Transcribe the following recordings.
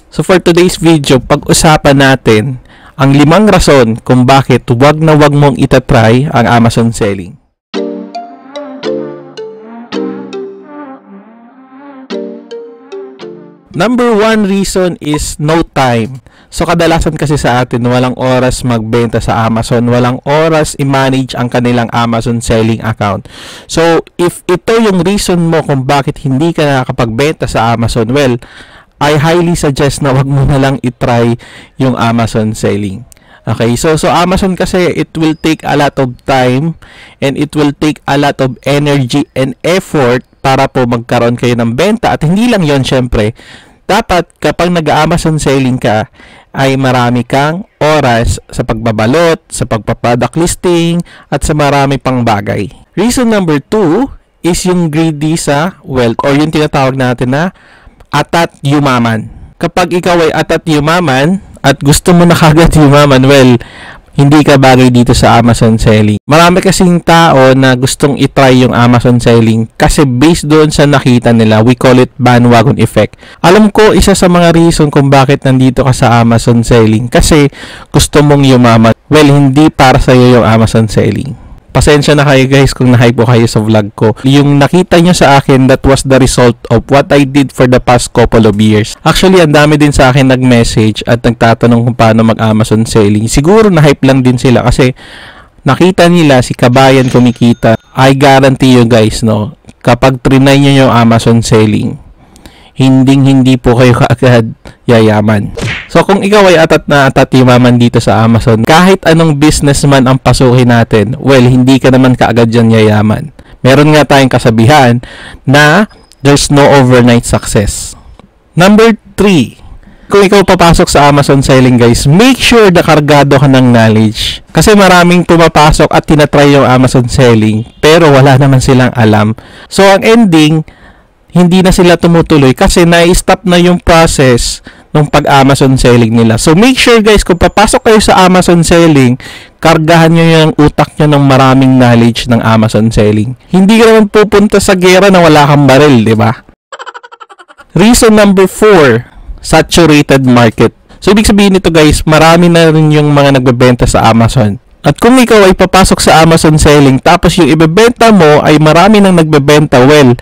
So for today's video, pag-usapan natin ang 5 rason kung bakit wag na wag mong itatry ang Amazon selling. Number 1 reason is no time. So kadalasan kasi sa atin walang oras magbenta sa Amazon, walang oras i-manage ang kanilang Amazon selling account. So if ito yung reason mo kung bakit hindi ka nakakapagbenta sa Amazon, well, I highly suggest na wag mo na lang i-try yung Amazon selling. Okay, so Amazon kasi it will take a lot of time and it will take a lot of energy and effort para po magkaroon kayo ng benta. At hindi lang yon, syempre, dapat kapag nag-Amazon selling ka ay marami kang oras sa pagbabalot, sa pagpa-product listing, at sa marami pang bagay. Reason number 2 is yung greedy sa wealth or yung tinatawag natin na atat yumaman. Kapag ikaw ay atat yumaman at gusto mo na kagad yumaman, well, hindi ka bagay dito sa Amazon selling. Marami kasing tao na gustong itry yung Amazon selling kasi based doon sa nakita nila, we call it bandwagon effect. Alam ko, isa sa mga reason kung bakit nandito ka sa Amazon selling kasi gusto mong yumaman. Well, hindi para sa'yo yung Amazon selling. Pasensya na kayo guys kung na-hype po kayo sa vlog ko. Yung nakita nyo sa akin, that was the result of what I did for the past couple of years. Actually, ang dami din sa akin nag-message at nagtatanong kung paano mag-Amazon selling. Siguro na-hype lang din sila kasi nakita nila si Kabayan kumikita. I guarantee you guys, no, kapag trinay nyo yung Amazon selling, hindi po kayo kaagad yayaman. So kung ikaw ay atat na atat yumaman dito sa Amazon, kahit anong businessman ang pasukin natin, well, hindi ka naman kaagad dyan yayaman. Meron nga tayong kasabihan na there's no overnight success. Number 3, kung ikaw papasok sa Amazon selling guys, make sure na kargado ka ng knowledge. Kasi maraming pumapasok at tinatry yung Amazon selling, pero wala naman silang alam. So ang ending, hindi na sila tumutuloy kasi na-stop na yung process ng pag-Amazon selling nila. So make sure guys, kung papasok kayo sa Amazon selling, kargahan nyo yung utak nyo ng maraming knowledge ng Amazon selling. Hindi ka naman pupunta sa gera na wala kang baril, di ba? Reason number 4, saturated market. So ibig sabihin nito guys, marami na rin yung mga nagbebenta sa Amazon. At kung ikaw ay papasok sa Amazon selling, tapos yung ibebenta mo ay marami nang nagbebenta, well,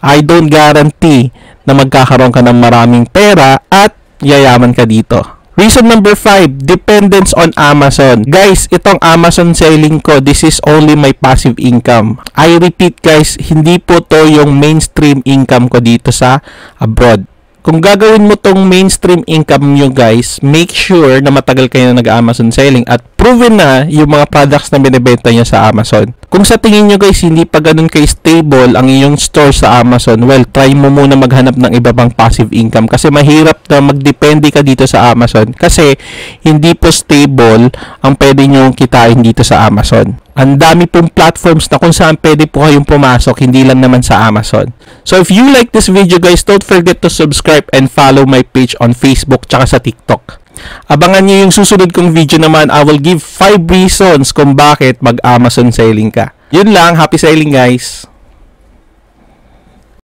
I don't guarantee na magkakaroon ka ng maraming pera at yayaman ka dito. Reason number 5, dependence on Amazon. Guys, itong Amazon selling ko, this is only my passive income. I repeat guys, hindi po to yung mainstream income ko dito sa abroad. Kung gagawin mo tong mainstream income nyo guys, make sure na matagal kayo na nag-Amazon selling at proven na yung mga products na binibenta nyo sa Amazon. Kung sa tingin nyo guys, hindi pa ganun kay stable ang iyong store sa Amazon, well, try mo muna maghanap ng iba pang passive income kasi mahirap na magdepende ka dito sa Amazon kasi hindi po stable ang pwede nyo kitain dito sa Amazon. Ang dami pong platforms na kung saan pwede po kayong pumasok, hindi lang naman sa Amazon. So if you like this video guys, don't forget to subscribe and follow my page on Facebook tsaka sa TikTok. Abangan nyo yung susunod kong video naman. I will give 5 reasons kung bakit mag-Amazon selling ka. Yun lang, happy selling guys!